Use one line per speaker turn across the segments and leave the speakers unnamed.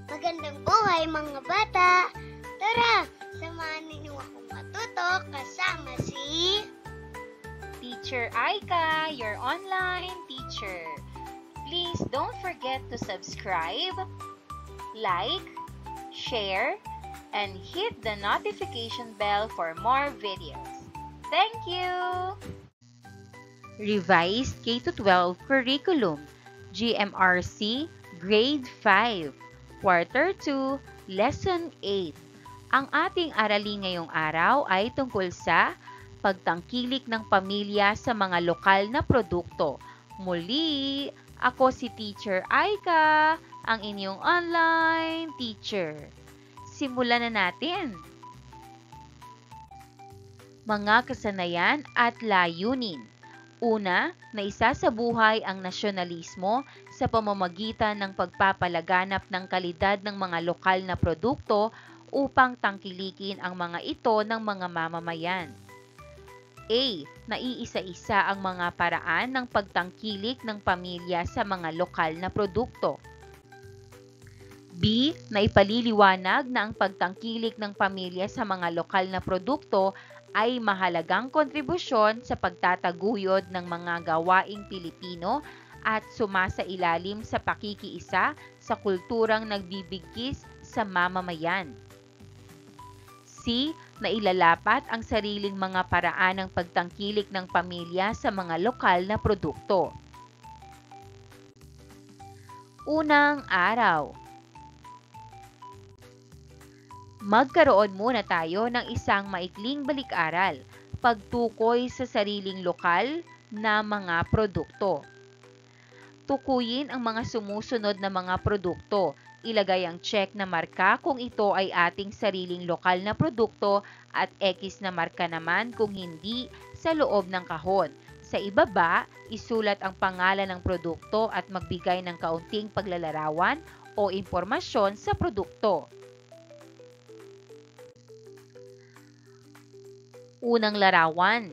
Magandang buhay mga bata! Tara, samahan ninyo akong matuto kasama si
Teacher Aika, your online teacher. Please don't forget to subscribe, like, share, and hit the notification bell for more videos. Thank you! Revised K-12 Curriculum, GMRC, Grade 5, Quarter 2, Lesson 8. Ang ating aralin ngayong araw ay tungkol sa pagtangkilik ng pamilya sa mga lokal na produkto. Muli, ako si Teacher Aika, ang inyong online teacher. Simulan na natin. Mga kasanayan at layunin. Una, na isasabuhay ang nasyonalismo sa pamamagitan ng pagpapalaganap ng kalidad ng mga lokal na produkto upang tangkilikin ang mga ito ng mga mamamayan. A. Naiisa-isa ang mga paraan ng pagtangkilik ng pamilya sa mga lokal na produkto. B. Naipaliliwanag na ang pagtangkilik ng pamilya sa mga lokal na produkto ay mahalagang kontribusyon sa pagtataguyod ng mga gawaing Pilipino at sumasailalim sa pakikiisa sa kulturang nagbibigkis sa mamamayan. C. Nailalapat ang sariling mga paraan ng pagtangkilik ng pamilya sa mga lokal na produkto. Unang araw. Magkaroon muna tayo ng isang maikling balik-aral, pagtukoy sa sariling lokal na mga produkto. Tukuyin ang mga sumusunod na mga produkto. Ilagay ang check na marka kung ito ay ating sariling lokal na produkto at X na marka naman kung hindi sa loob ng kahon. Sa ibaba, isulat ang pangalan ng produkto at magbigay ng kaunting paglalarawan o impormasyon sa produkto. Unang larawan.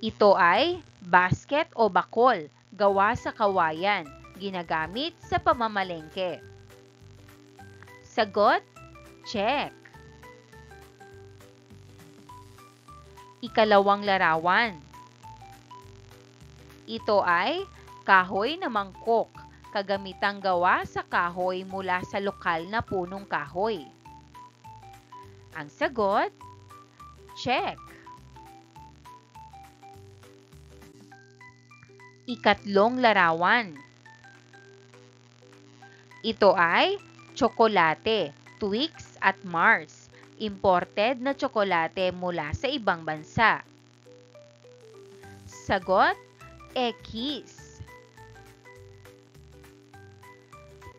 Ito ay basket o bakol, gawa sa kawayan, ginagamit sa pamamalengke. Sagot, check. Ikalawang larawan. Ito ay kahoy na mangkok, kagamitang gawa sa kahoy mula sa lokal na punong kahoy. Ang sagot, check. Ikatlong larawan. Ito ay tsokolate, Twix at Mars, imported na tsokolate mula sa ibang bansa. Sagot, X.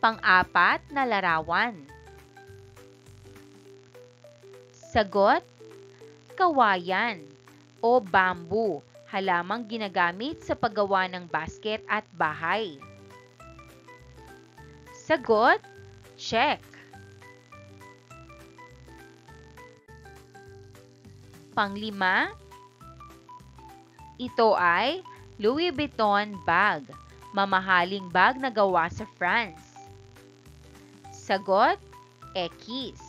Pang-apat na larawan. Sagot, kawayan o bamboo, halamang ginagamit sa paggawa ng basket at bahay. Sagot, check. Panglima, ito ay Louis Vuitton bag, mamahaling bag na gawa sa France. Sagot, X.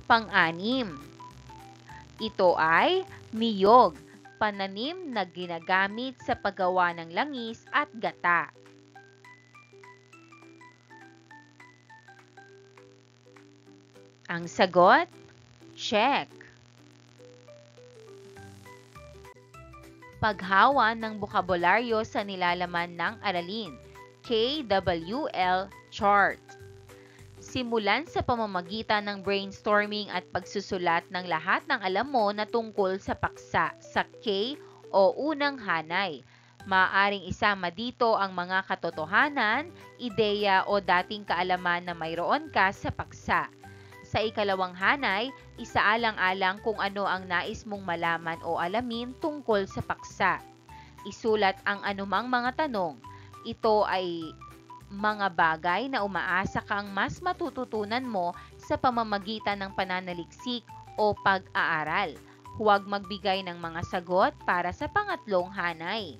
Pang-anim, ito ay niyog, pananim na ginagamit sa paggawa ng langis at gata. Ang sagot, check. Paghawa ng bokabularyo sa nilalaman ng aralin, KWL chart. Simulan sa pamamagitan ng brainstorming at pagsusulat ng lahat ng alam mo na tungkol sa paksa sa K o unang hanay. Maaaring isama dito ang mga katotohanan, ideya o dating kaalaman na mayroon ka sa paksa. Sa ikalawang hanay, isaalang-alang kung ano ang nais mong malaman o alamin tungkol sa paksa. Isulat ang anumang mga tanong. Ito ay mga bagay na umaasa kang mas matututunan mo sa pamamagitan ng pananaliksik o pag-aaral. Huwag magbigay ng mga sagot para sa pangatlong hanay.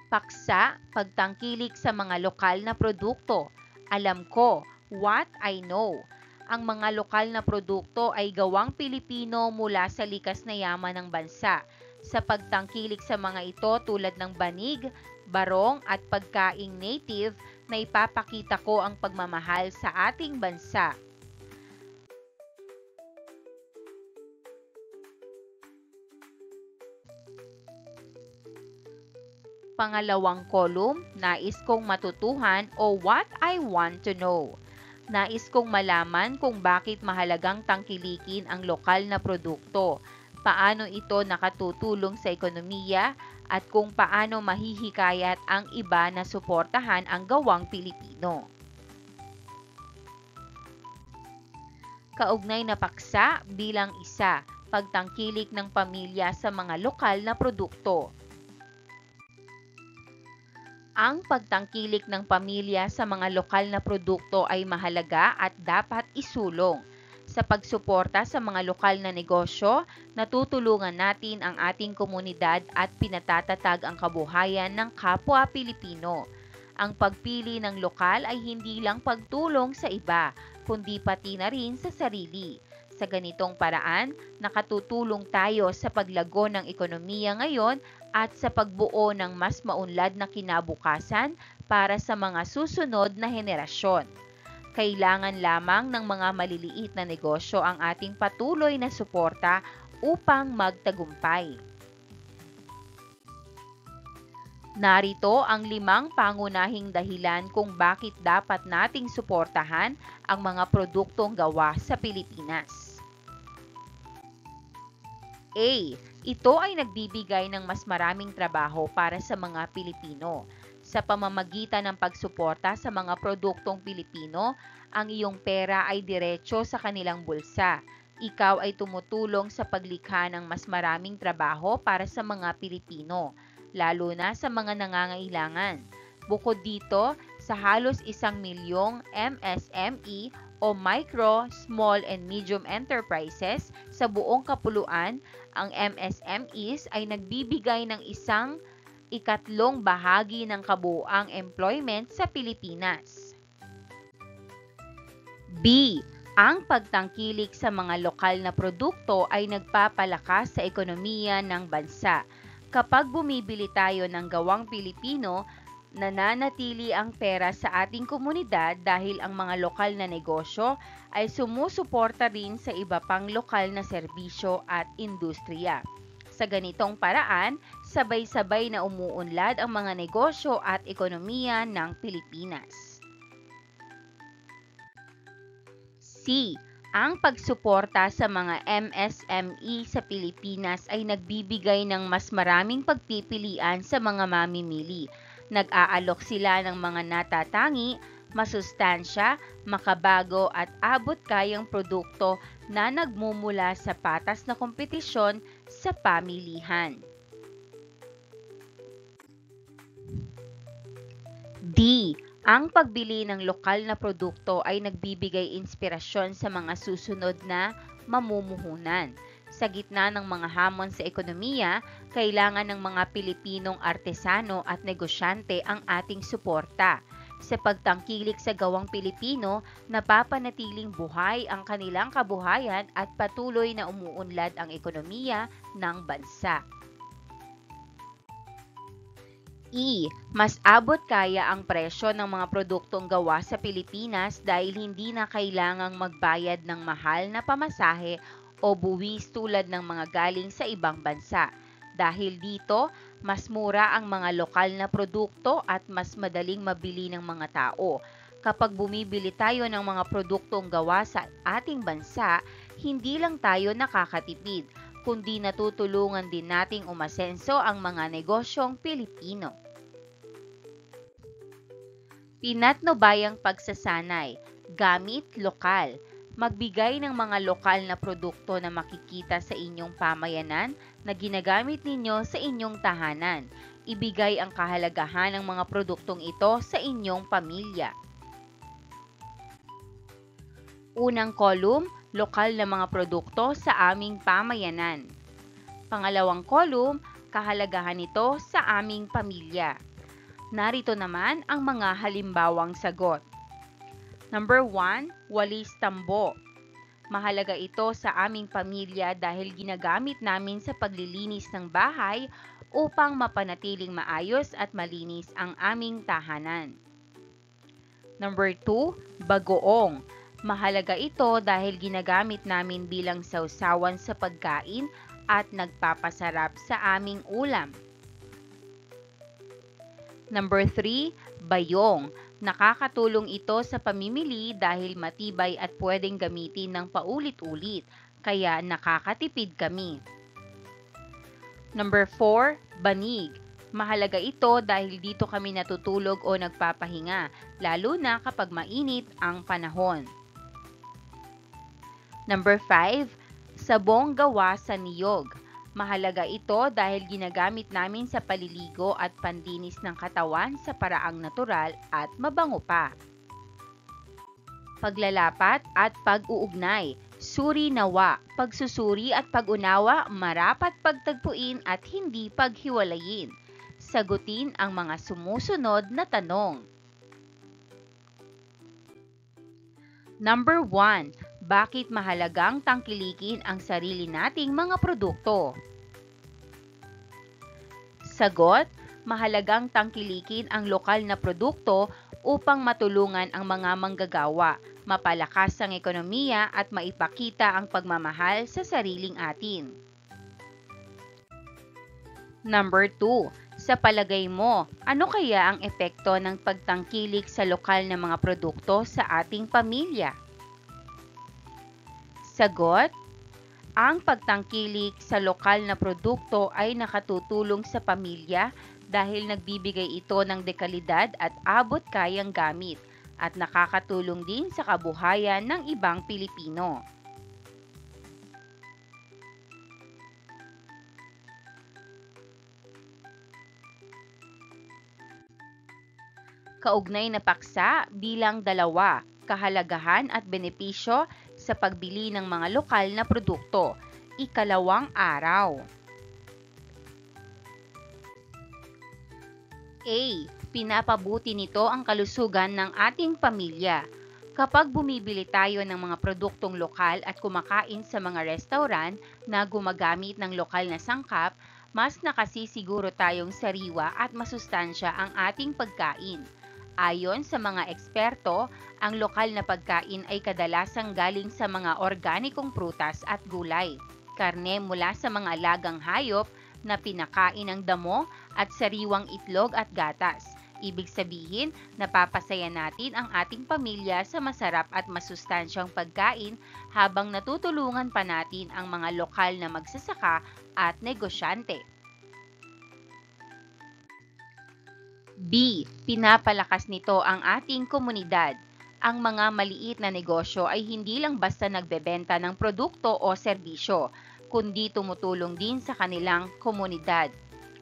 Paksa, pagtangkilik sa mga lokal na produkto. Alam ko, what I know. Ang mga lokal na produkto ay gawang Pilipino mula sa likas na yaman ng bansa. Sa pagtangkilik sa mga ito tulad ng banig, barong at pagkaing native, na ipapakita ko ang pagmamahal sa ating bansa. Pangalawang kolum, nais kong matutuhan o what I want to know. Nais kong malaman kung bakit mahalagang tangkilikin ang lokal na produkto, paano ito nakatutulong sa ekonomiya, at kung paano mahihikayat ang iba na suportahan ang gawang Pilipino. Kaugnay na paksa bilang isa, pagtangkilik ng pamilya sa mga lokal na produkto. Ang pagtangkilik ng pamilya sa mga lokal na produkto ay mahalaga at dapat isulong. Sa pagsuporta sa mga lokal na negosyo, natutulungan natin ang ating komunidad at pinatatatag ang kabuhayan ng kapwa Pilipino. Ang pagpili ng lokal ay hindi lang pagtulong sa iba, kundi pati na rin sa sarili. Sa ganitong paraan, nakatutulong tayo sa paglago ng ekonomiya ngayon at sa pagbuo ng mas maunlad na kinabukasan para sa mga susunod na henerasyon. Kailangan lamang ng mga maliliit na negosyo ang ating patuloy na suporta upang magtagumpay. Narito ang 5 pangunahing dahilan kung bakit dapat nating suportahan ang mga produktong gawa sa Pilipinas. A. Ito ay nagbibigay ng mas maraming trabaho para sa mga Pilipino. Sa pamamagitan ng pagsuporta sa mga produktong Pilipino, ang iyong pera ay diretso sa kanilang bulsa. Ikaw ay tumutulong sa paglikha ng mas maraming trabaho para sa mga Pilipino, lalo na sa mga nangangailangan. Bukod dito, sa halos 1 milyong MSME o Micro, Small and Medium Enterprises sa buong kapuluan, ang MSMEs ay nagbibigay ng 1/3 bahagi ng kabuuang employment sa Pilipinas. B. Ang pagtangkilik sa mga lokal na produkto ay nagpapalakas sa ekonomiya ng bansa. Kapag bumibili tayo ng gawang Pilipino, nananatili ang pera sa ating komunidad dahil ang mga lokal na negosyo ay sumusuporta rin sa iba pang lokal na serbisyo at industriya. Sa ganitong paraan, sabay-sabay na umuunlad ang mga negosyo at ekonomiya ng Pilipinas. C. Ang pagsuporta sa mga MSME sa Pilipinas ay nagbibigay ng mas maraming pagpipilian sa mga mamimili. Nag-aalok sila ng mga natatangi, masustansya, makabago at abot-kayang produkto na nagmumula sa patas na kompetisyon sa pamilihan. D. Ang pagbili ng lokal na produkto ay nagbibigay inspirasyon sa mga susunod na mamumuhunan. Sa gitna ng mga hamon sa ekonomiya, kailangan ng mga Pilipinong artesano at negosyante ang ating suporta. Sa pagtangkilik sa gawang Pilipino, napapanatiling buhay ang kanilang kabuhayan at patuloy na umuunlad ang ekonomiya ng bansa. E. Mas abot kaya ang presyo ng mga produktong gawa sa Pilipinas dahil hindi na kailangang magbayad ng mahal na pamasahe o buwis tulad ng mga galing sa ibang bansa. Dahil dito, mas mura ang mga lokal na produkto at mas madaling mabili ng mga tao. Kapag bumibili tayo ng mga produktong gawa sa ating bansa, hindi lang tayo nakakatipid, kundi natutulungan din nating umasenso ang mga negosyong Pilipino. Pinatnubayang pagsasanay, gamit lokal. Magbigay ng mga lokal na produkto na makikita sa inyong pamayanan na ginagamit ninyo sa inyong tahanan. Ibigay ang kahalagahan ng mga produktong ito sa inyong pamilya. Unang kolum, lokal na mga produkto sa aming pamayanan. Pangalawang kolum, kahalagahan nito sa aming pamilya. Narito naman ang mga halimbawang sagot. Number 1, walis tambo. Mahalaga ito sa aming pamilya dahil ginagamit namin sa paglilinis ng bahay upang mapanatiling maayos at malinis ang aming tahanan. Number 2, bagoong. Mahalaga ito dahil ginagamit namin bilang sausawan sa pagkain at nagpapasarap sa aming ulam. Number 3, bayong. Nakakatulong ito sa pamimili dahil matibay at pwedeng gamitin ng paulit-ulit, kaya nakakatipid kami. Number 4, banig. Mahalaga ito dahil dito kami natutulog o nagpapahinga, lalo na kapag mainit ang panahon. Number 5, sabong gawa sa niyog. Mahalaga ito dahil ginagamit namin sa paliligo at pandinis ng katawan sa paraang natural at mabango pa. Paglalapat at pag-uugnay. Suri nawa, pagsusuri at pag-unawa, marapat pagtagpuin at hindi paghiwalayin. Sagutin ang mga sumusunod na tanong. Number 1. Bakit mahalagang tangkilikin ang sarili nating mga produkto? Sagot, mahalagang tangkilikin ang lokal na produkto upang matulungan ang mga manggagawa, mapalakas ang ekonomiya at maipakita ang pagmamahal sa sariling atin. Number 2. Sa palagay mo, ano kaya ang epekto ng pagtangkilik sa lokal na mga produkto sa ating pamilya? Sagot, ang pagtangkilik sa lokal na produkto ay nakatutulong sa pamilya dahil nagbibigay ito ng dekalidad at abot-kayang gamit at nakakatulong din sa kabuhayan ng ibang Pilipino. Kaugnay na paksa bilang 2, kahalagahan at benepisyo sa pagbili ng mga lokal na produkto. Ikalawang araw. A. Pinapabuti nito ang kalusugan ng ating pamilya. Kapag bumibili tayo ng mga produktong lokal at kumakain sa mga restaurant na gumagamit ng lokal na sangkap, mas nakasisiguro tayong sariwa at masustansya ang ating pagkain. Ayon sa mga eksperto, ang lokal na pagkain ay kadalasang galing sa mga organikong prutas at gulay, karne mula sa mga alagang hayop na pinakain ng damo at sariwang itlog at gatas. Ibig sabihin, napapasaya natin ang ating pamilya sa masarap at masustansyang pagkain habang natutulungan pa natin ang mga lokal na magsasaka at negosyante. B. Pinapalakas nito ang ating komunidad. Ang mga maliit na negosyo ay hindi lang basta nagbebenta ng produkto o serbisyo, kundi tumutulong din sa kanilang komunidad.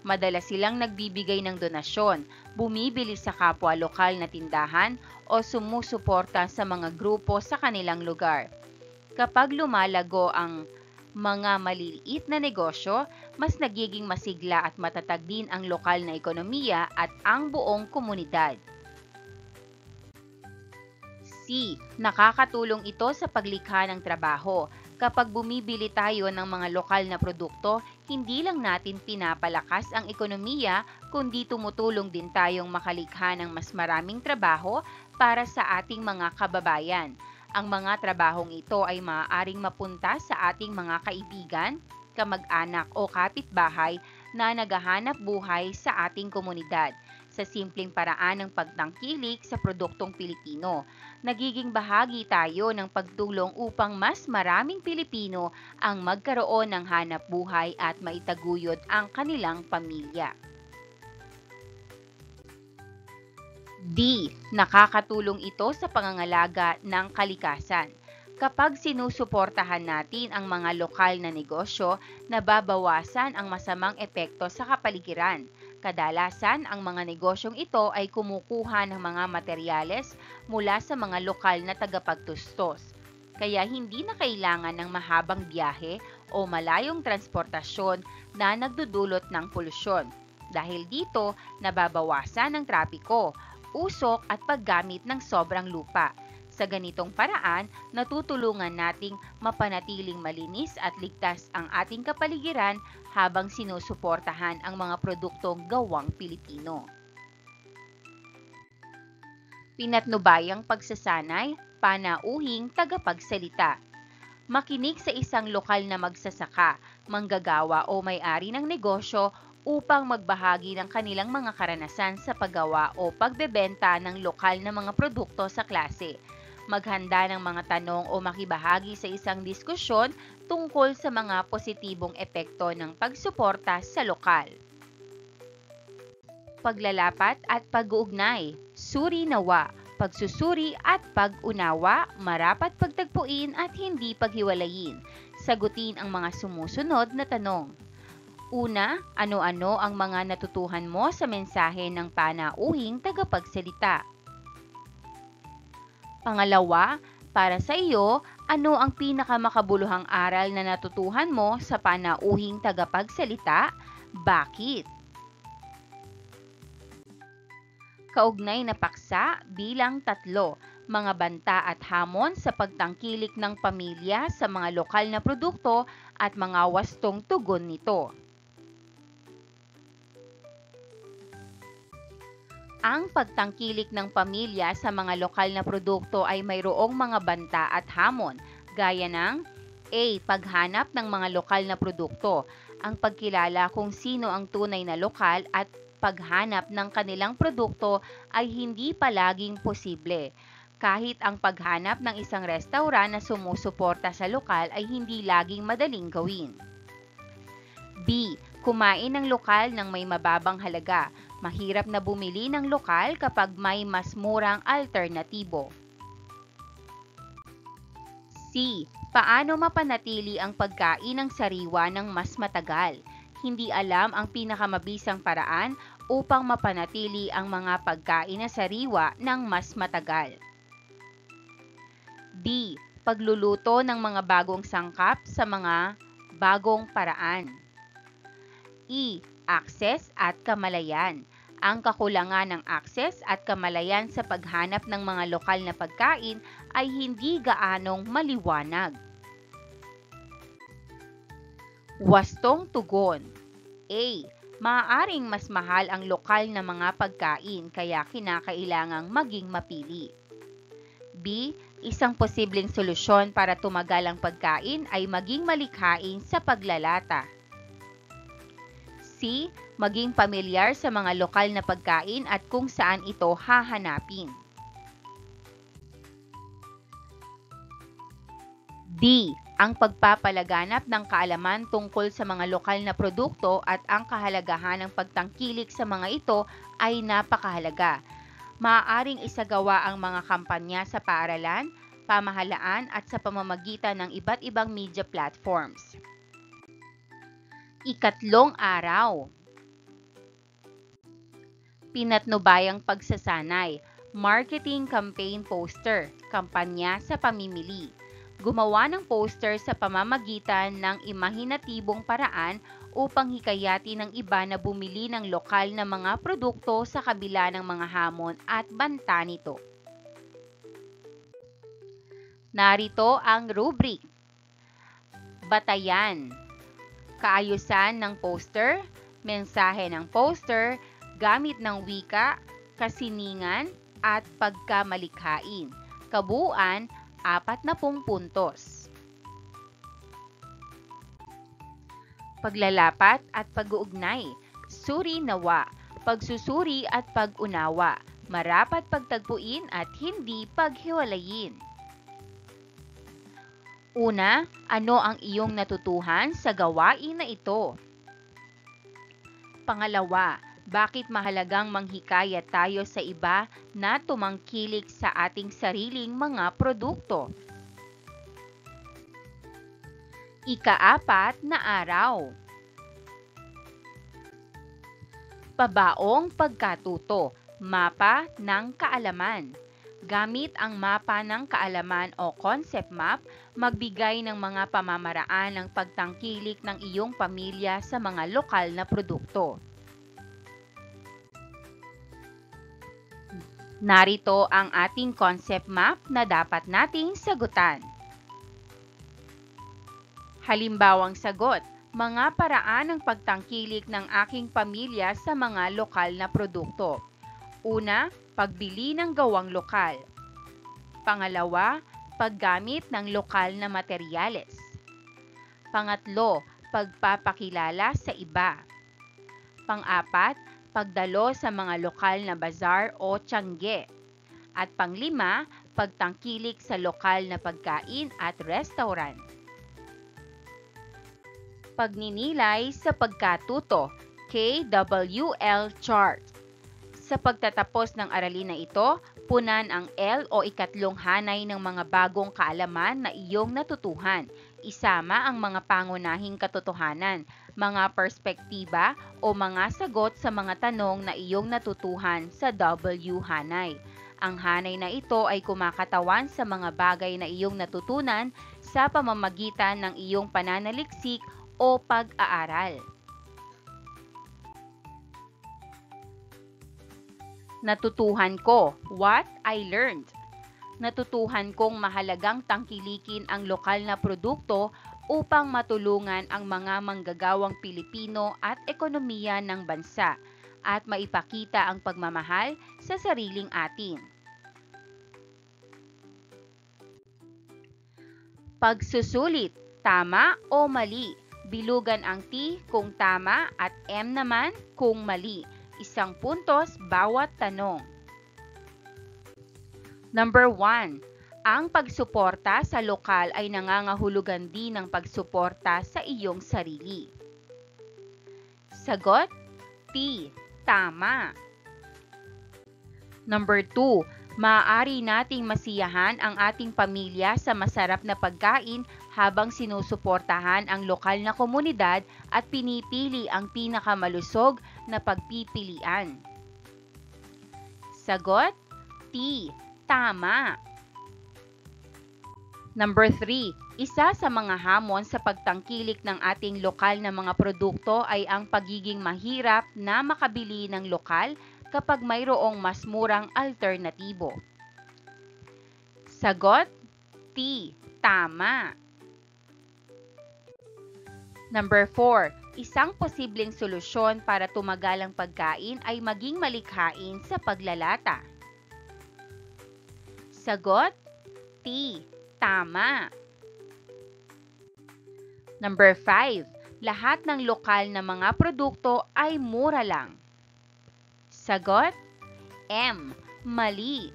Madalas silang nagbibigay ng donasyon, bumibili sa kapwa lokal na tindahan o sumusuporta sa mga grupo sa kanilang lugar. Kapag lumalago ang mga maliliit na negosyo, mas nagiging masigla at matatag din ang lokal na ekonomiya at ang buong komunidad. C. Nakakatulong ito sa paglikha ng trabaho. Kapag bumibili tayo ng mga lokal na produkto, hindi lang natin pinapalakas ang ekonomiya, kundi tumutulong din tayong makalikha ng mas maraming trabaho para sa ating mga kababayan. Ang mga trabahong ito ay maaaring mapunta sa ating mga kaibigan, kamag-anak o kapitbahay na naghahanap buhay sa ating komunidad. Sa simpleng paraan ng pagtangkilik sa produktong Pilipino, nagiging bahagi tayo ng pagtulong upang mas maraming Pilipino ang magkaroon ng hanap buhay at maitaguyod ang kanilang pamilya. D. Nakakatulong ito sa pangangalaga ng kalikasan. Kapag sinusuportahan natin ang mga lokal na negosyo, nababawasan ang masamang epekto sa kapaligiran. Kadalasan, ang mga negosyong ito ay kumukuha ng mga materyales mula sa mga lokal na tagapagtustos. Kaya hindi na kailangan ng mahabang biyahe o malayong transportasyon na nagdudulot ng polusyon. Dahil dito, nababawasan ang trapiko, usok at paggamit ng sobrang lupa. Sa ganitong paraan, natutulungan nating mapanatiling malinis at ligtas ang ating kapaligiran habang sinusuportahan ang mga produktong gawang Pilipino. Pinatnubayang pagsasanay, panauhing tagapagsalita. Makinig sa isang lokal na magsasaka, manggagawa o may-ari ng negosyo upang magbahagi ng kanilang mga karanasan sa paggawa o pagbebenta ng lokal na mga produkto sa klase. Maghanda ng mga tanong o makibahagi sa isang diskusyon tungkol sa mga positibong epekto ng pagsuporta sa lokal. Paglalapat at pag-uugnay, suri nawa, pagsusuri at pag-unawa, marapat pagtagpuin at hindi paghiwalayin. Sagutin ang mga sumusunod na tanong. Una, ano-ano ang mga natutuhan mo sa mensahe ng panauhing tagapagsalita? Pangalawa, para sa iyo, ano ang pinakamakabuluhang aral na natutuhan mo sa panauhing tagapagsalita? Bakit? Kaugnay na paksa bilang 3, mga banta at hamon sa pagtangkilik ng pamilya sa mga lokal na produkto at mga wastong tugon nito. Ang pagtangkilik ng pamilya sa mga lokal na produkto ay mayroong mga banta at hamon, gaya ng A. Paghanap ng mga lokal na produkto, ang pagkilala kung sino ang tunay na lokal at paghanap ng kanilang produkto ay hindi palaging posible. Kahit ang paghanap ng isang restaurant na sumusuporta sa lokal ay hindi laging madaling gawin. B. Kumain ng lokal ng may mababang halaga. Mahirap na bumili ng lokal kapag may mas murang alternatibo. C. Paano mapanatili ang pagkain ng sariwa ng mas matagal? Hindi alam ang pinakamabisang paraan upang mapanatili ang mga pagkain na sariwa ng mas matagal. D. Pagluluto ng mga bagong sangkap sa mga bagong paraan. E. Access at kamalayan. Ang kakulangan ng access at kamalayan sa paghanap ng mga lokal na pagkain ay hindi gaanong maliwanag. Wastong tugon. A. Maaaring mas mahal ang lokal na mga pagkain kaya kinakailangang maging mapili. B. Isang posibleng solusyon para tumagal ang pagkain ay maging malikhain sa paglalata. C. Maging pamilyar sa mga lokal na pagkain at kung saan ito hahanapin. D. Ang pagpapalaganap ng kaalaman tungkol sa mga lokal na produkto at ang kahalagahan ng pagtangkilik sa mga ito ay napakahalaga. Maaaring isagawa ang mga kampanya sa paaralan, pamahalaan at sa pamamagitan ng iba't ibang media platforms. Ikatlong araw. Pinatnubayang pagsasanay, marketing campaign poster, kampanya sa pamimili. Gumawa ng poster sa pamamagitan ng imahinatibong paraan upang hikayati ng iba na bumili ng lokal na mga produkto sa kabila ng mga hamon at banta nito. Narito ang rubric. Batayan. Kaayusan ng poster, mensahe ng poster, gamit ng wika, kasiningan, at pagkamalikhain. Kabuuan, 40 puntos. Paglalapat at pag-uugnay, suri nawa, pagsusuri at pag-unawa, marapat pagtagpuin at hindi paghiwalayin. Una, ano ang iyong natutuhan sa gawain na ito? Pangalawa, bakit mahalagang manghikayat tayo sa iba na tumangkilik sa ating sariling mga produkto? Ika-4 na araw. Pabaong pagkatuto, mapa ng kaalaman. Gamit ang mapa ng kaalaman o concept map, magbigay ng mga pamamaraan ng pagtangkilik ng iyong pamilya sa mga lokal na produkto. Narito ang ating concept map na dapat nating sagutan. Halimbawang sagot, mga paraan ng pagtangkilik ng aking pamilya sa mga lokal na produkto. Una, pagbili ng gawang lokal. Pangalawa, paggamit ng lokal na materyales. Pangatlo, pagpapakilala sa iba. Pang-apat, pagdalo sa mga lokal na bazar o tiyangge. At panglima, pagtangkilik sa lokal na pagkain at restaurant. Pagninilay sa pagkatuto, KWL chart. Sa pagtatapos ng aralin na ito, punan ang L o ikatlong hanay ng mga bagong kaalaman na iyong natutuhan. Isama ang mga pangunahing katotohanan, mga perspektiba o mga sagot sa mga tanong na iyong natutuhan sa W hanay. Ang hanay na ito ay kumakatawan sa mga bagay na iyong natutunan sa pamamagitan ng iyong pananaliksik o pag-aaral. Natutuhan ko, what I learned. Natutuhan kong mahalagang tangkilikin ang lokal na produkto upang matulungan ang mga manggagawang Pilipino at ekonomiya ng bansa at maipakita ang pagmamahal sa sariling atin. Pagsusulit, tama o mali. Bilugan ang T kung tama at M naman kung mali. Isang puntos bawat tanong. Number 1. Ang pagsuporta sa lokal ay nangangahulugan din ng pagsuporta sa iyong sarili. Sagot, T. Tama. Number 2. Maaari nating masiyahan ang ating pamilya sa masarap na pagkain habang sinusuportahan ang lokal na komunidad at pinipili ang pinakamalusog na pagpipilian. Sagot, T. Tama. Number 3. Isa sa mga hamon sa pagtangkilik ng ating lokal na mga produkto ay ang pagiging mahirap na makabili ng lokal kapag mayroong mas murang alternatibo. Sagot, T. Tama. Number 4. Isang posibleng solusyon para tumagal ang pagkain ay maging malikhain sa paglalata. Sagot, T. Tama. Number 5. Lahat ng lokal na mga produkto ay mura lang. Sagot, M. Mali.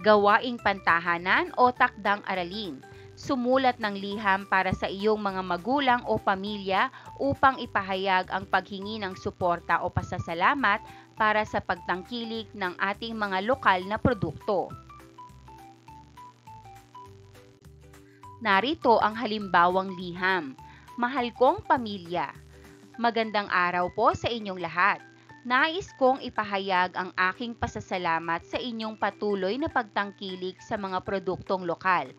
Gawaing pantahanan o takdang aralin. Sumulat ng liham para sa iyong mga magulang o pamilya upang ipahayag ang paghingi ng suporta o pasasalamat para sa pagtangkilik ng ating mga lokal na produkto. Narito ang halimbawang liham. Mahal kong pamilya. Magandang araw po sa inyong lahat. Nais kong ipahayag ang aking pasasalamat sa inyong patuloy na pagtangkilik sa mga produktong lokal.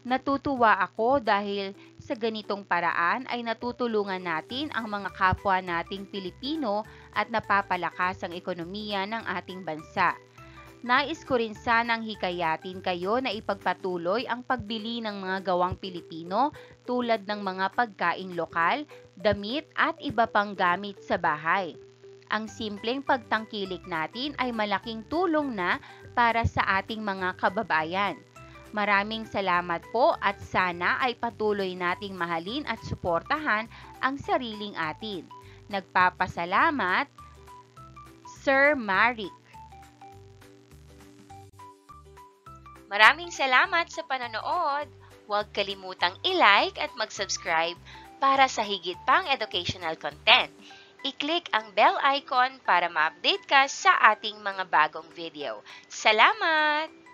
Natutuwa ako dahil sa ganitong paraan ay natutulungan natin ang mga kapwa nating Pilipino at napapalakas ang ekonomiya ng ating bansa. Nais ko rin sanang hikayatin kayo na ipagpatuloy ang pagbili ng mga gawang Pilipino tulad ng mga pagkaing lokal, damit at iba pang gamit sa bahay. Ang simpleng pagtangkilik natin ay malaking tulong na para sa ating mga kababayan. Maraming salamat po at sana ay patuloy nating mahalin at suportahan ang sariling atin. Nagpapasalamat, Sir Marik. Maraming salamat sa panonood. Huwag kalimutang i-like at mag-subscribe para sa higit pang educational content. I-click ang bell icon para ma-update ka sa ating mga bagong video. Salamat!